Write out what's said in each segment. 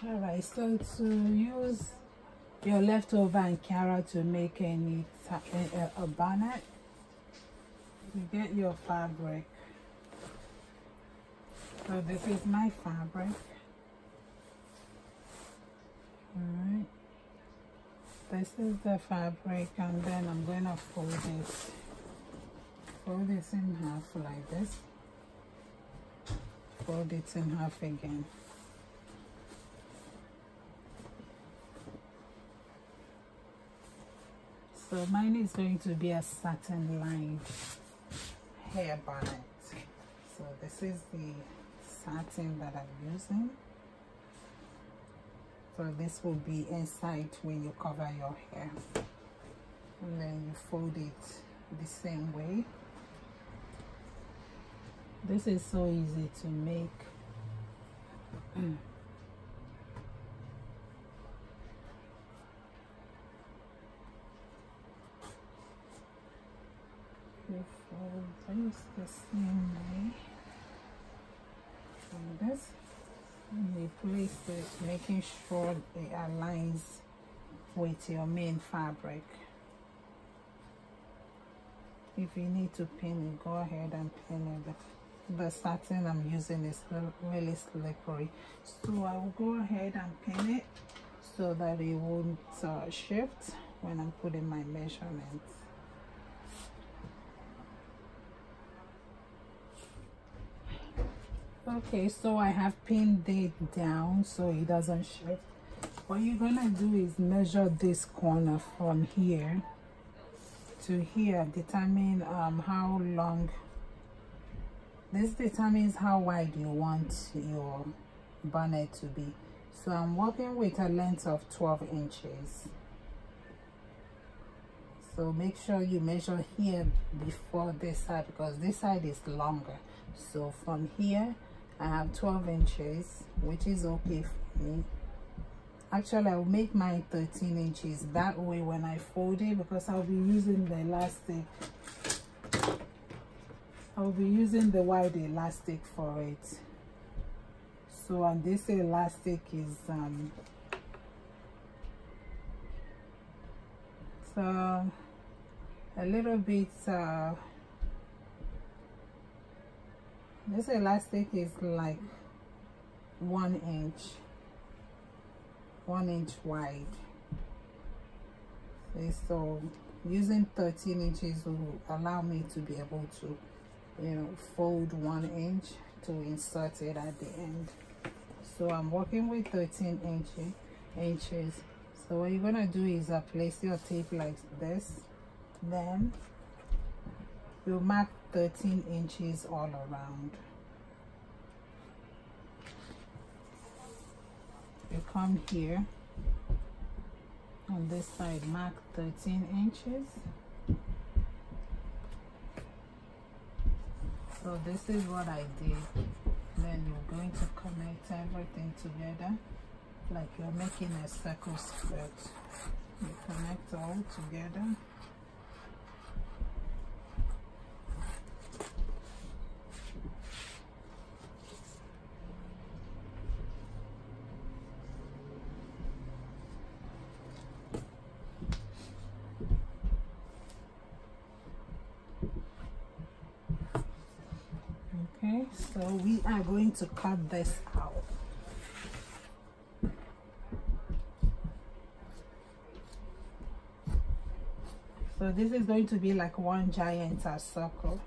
All right, so to use your leftover Ankara to make a bonnet, you get your fabric. So this is my fabric. All right, this is the fabric, and then I'm going to fold this in half like this. Fold it in half again. So mine is going to be a satin lined hair bonnet. So this is the satin that I'm using. So this will be inside when you cover your hair. And then you fold it the same way. This is so easy to make. You fold this the same way. Like this. And you place it, making sure it aligns with your main fabric. If you need to pin it, go ahead and pin it. The satin I'm using is really slippery, so I will go ahead and pin it so that it won't shift when I'm putting my measurements. Okay, so I have pinned it down so it doesn't shift. What you're gonna do is measure this corner from here to here. Determine how long. This determines how wide you want your bonnet to be. So I'm working with a length of 12 inches. So make sure you measure here before this side, because this side is longer. So from here I have 12 inches, which is okay for me. Actually, I will make mine 13 inches. That way when I fold it, because I'll be using the elastic, I'll be using the wide elastic for it. So, and this elastic is so a little bit this elastic is like 1 inch wide. So using 13 inches will allow me to be able to, you know, fold 1 inch to insert it at the end. So I'm working with 13 inches. So what you're gonna do is place your tape like this, then you mark 13 inches all around. You come here on this side, mark 13 inches. So this is what I did. Then you're going to connect everything together like you're making a circle skirt. You connect all together. Okay, so we are going to cut this out. So this is going to be like one giant circle.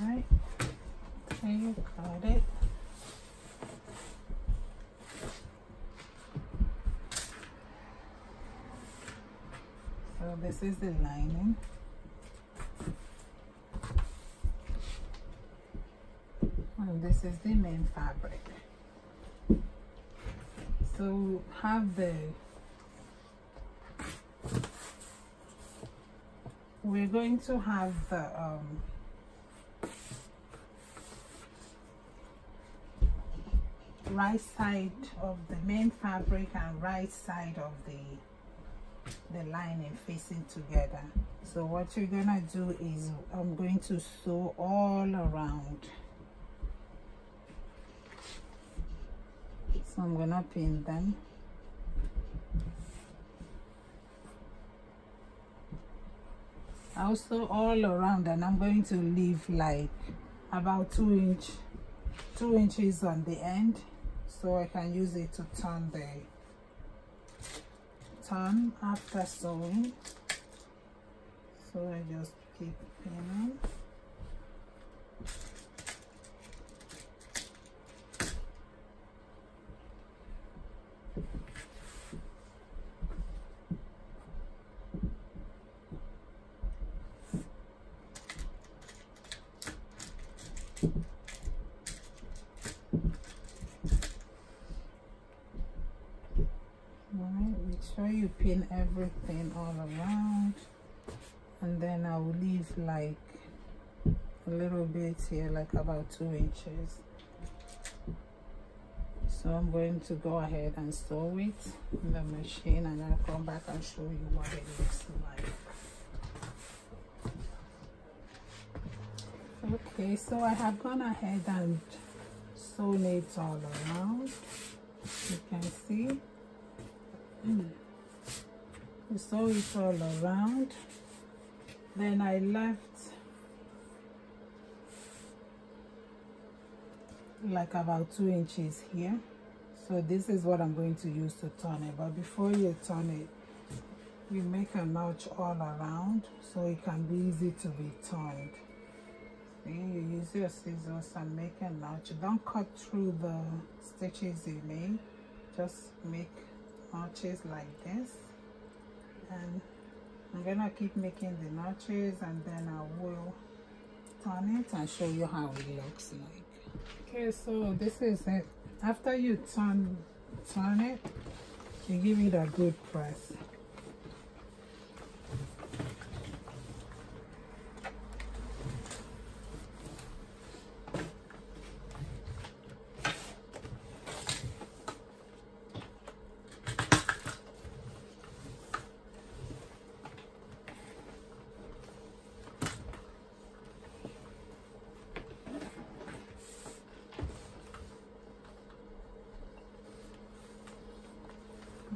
Alright, there you got it. So this is the lining. And this is the main fabric. So have we're going to have the right side of the main fabric and right side of the lining facing together. So what you're gonna do is I'm going to sew all around. So I'm gonna pin them. I'll sew all around, and I'm going to leave like about 2 inches on the end, so I can use it to turn after sewing. So I just keep pinning. Make sure you pin everything all around, and then I will leave like a little bit here, like about 2 inches. So I'm going to go ahead and sew it in the machine, and I'll come back and show you what it looks like. Okay, so I have gone ahead and sewn it all around. You can see. You sew it all around. Then I left like about 2 inches here. So this is what I'm going to use to turn it. But before you turn it, you make a notch all around so it can be easy to be turned. See, you use your scissors and make a notch. Don't cut through the stitches you made. Just make notches like this, and I'm gonna keep making the notches, and then I will turn it and show you how it looks like. Okay, so this is it. After you turn it, you give it a good press.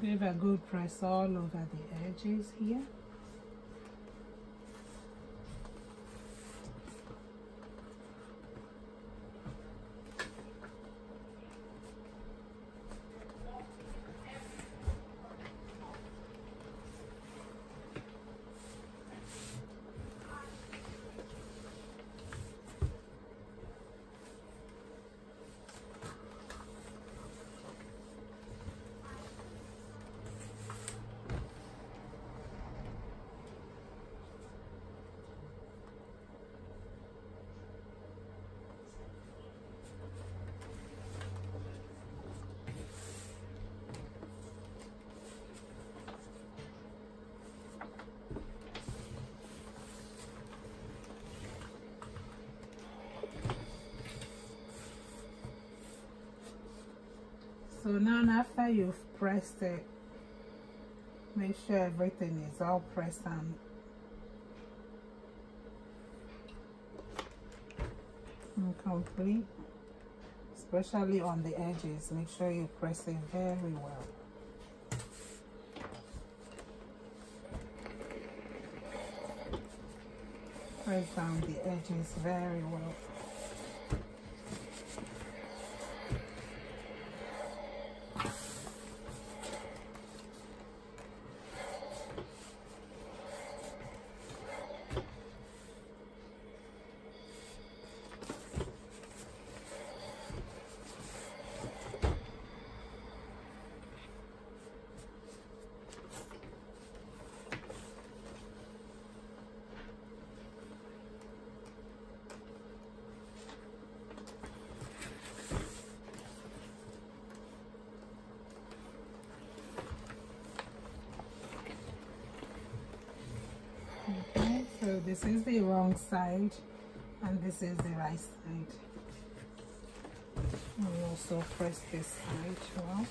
Give a good press all over the edges here. So now after you've pressed it, make sure everything is all pressed and complete, especially on the edges. Make sure you press it very well. Press down the edges very well. this is the wrong side and this is the right side. And also press this side well.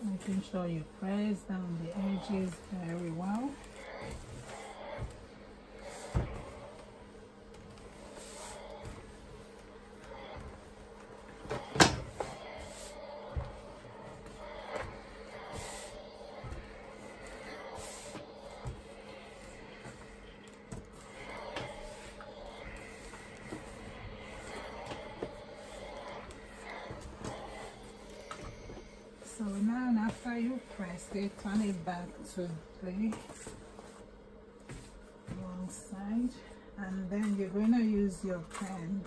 Making sure you press down the edges very well. So now after you press it, turn it back to the wrong side, and then you're going to use your pen,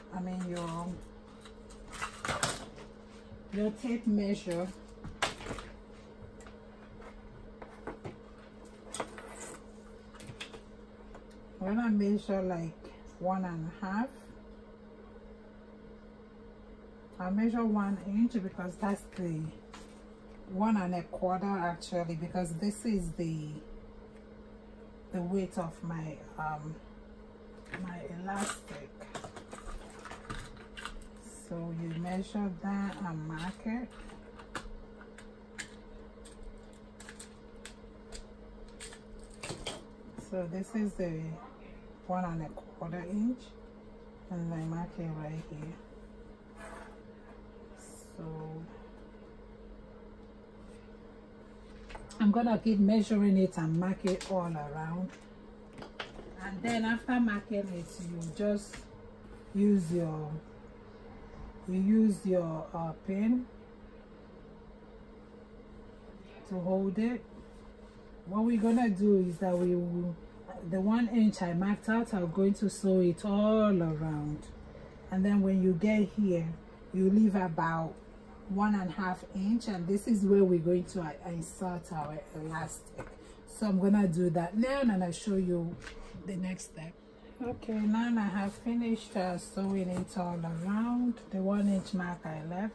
your tape measure. We're going to measure like 1.5. I'll measure 1 inch because that's the 1.25 actually, because this is the weight of my my elastic. So you measure that and mark it. So this is the 1.25 inch, and I mark it right here. So I'm gonna keep measuring it and mark it all around, and then after marking it, you just use your pen to hold it. What we're gonna do is that we will, the 1 inch I marked out, I'm going to sew it all around, and then when you get here, you leave about 1.5 inch, and this is where we're going to insert our elastic. So I'm gonna do that now, and I'll show you the next step. Okay, now I have finished sewing it all around the 1 inch mark I left,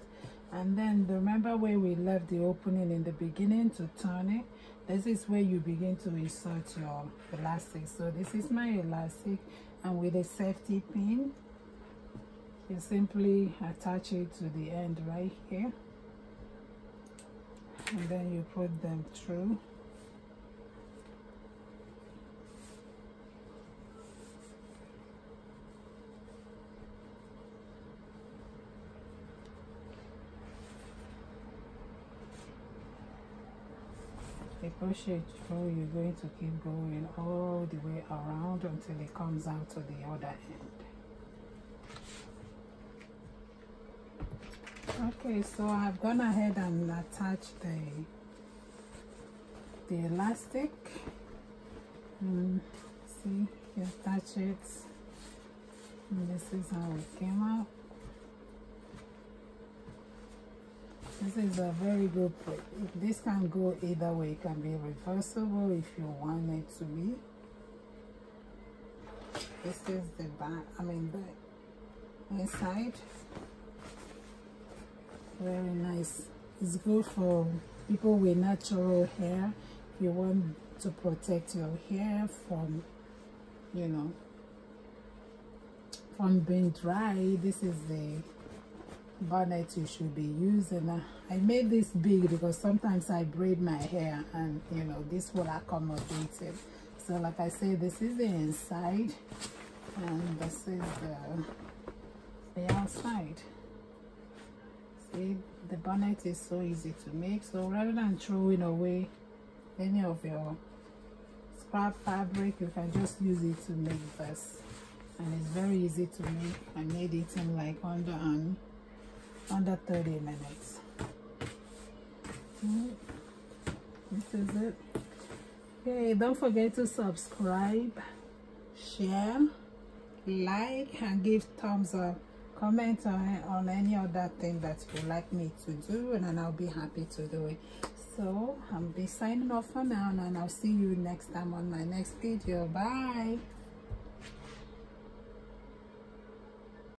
and then remember where we left the opening in the beginning to turn it. This is where you begin to insert your elastic. So this is my elastic, and with a safety pin, you simply attach it to the end right here, and then you put them through. You push it through, you're going to keep going all the way around until it comes out to the other end. Okay, so I've gone ahead and attached the elastic. See, you attach it, and this is how it came out. This is a very good plate. This can go either way. It can be reversible if you want it to be. This is the back, the inside. Very nice. It's good for people with natural hair. If you want to protect your hair from, from being dry, this is the bonnet you should be using. I made this big because sometimes I braid my hair, and this will accommodate it. So like I said, this is the inside, and this is the outside. See, the bonnet is so easy to make. So rather than throwing away any of your scrap fabric, you can just use it to make this, and it's very easy to make. I made it in like under 30 minutes. This is it. Okay, don't forget to subscribe, share, like, and give thumbs up comment on any other thing that you'd like me to do, and then I'll be happy to do it. So I'll be signing off for now, and I'll see you next time on my next video. Bye.